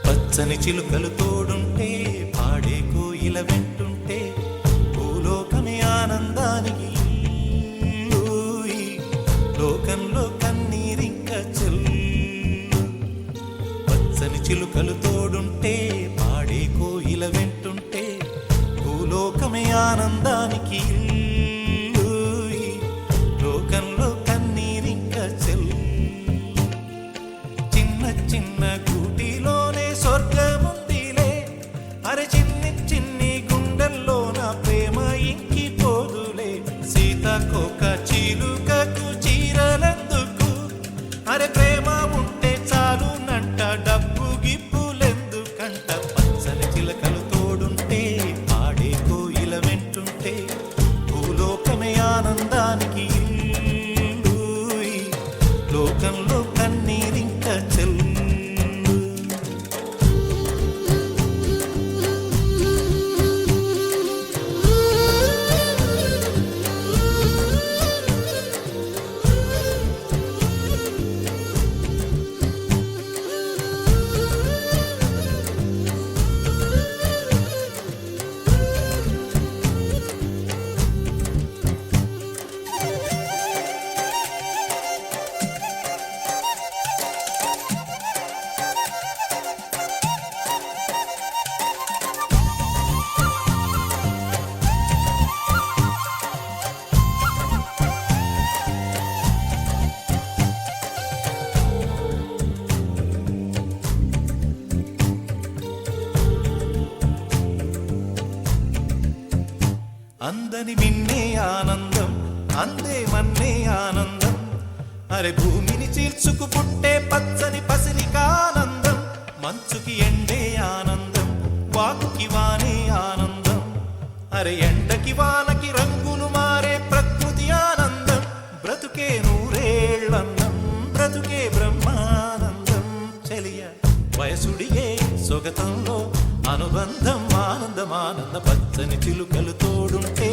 పచ్చని చిలుకలు తోడుంటే పాడే కోయిల వెంటుంటే భూలోకమే ఆనందానికి ఊయి. లోకంలో కన్నీరింక చెల్లు. పచ్చని చిలుకలు తోడుంటే పాడే కోయిల వెంటుంటే భూలోకమే ఆనందానికి ఊయి. లోకంలో కన్నీరింక చెల్లు. చిన్న చిన్న గూటిలోనే స్వర్గముందిలే. అరే చిన్ని చిన్ని గుండెల్లో నా ప్రేమ ఇంకిపోదులే. సీతాకోక చిలుకకు చీరలెందుకు? అరే ప్రేమ ఉంటే చాలునంట, డబ్బు గిప్పులెందుకంట. పచ్చని చిలకలు తోడుంటే పాడే కోయిల వెంటుంటే భూలోకమే ఆనందానికి ఇల్లూయి. లోకంలో కన్నీరింక చెల్లు. అందని మిన్నే ఆనందం, అందే మన్నే ఆనందం. అరే భూమిని చీల్చుకు పుట్టే పచ్చని పసిరికానందం. మంచుకి ఎండే ఆనందం, వాకుకి వానే ఆనందం. అరే ఎండకి వానకి రంగులు మారే ప్రకృతి ఆనందం. బ్రతుకే నూరేళ్ళన్నం, బ్రతుకే బ్రహ్మానందం. చెలియ వయసుడిగే సొగతంలో అనుబంధం ఆనందమానంద. పచ్చని చిలుకలు తోడుంటే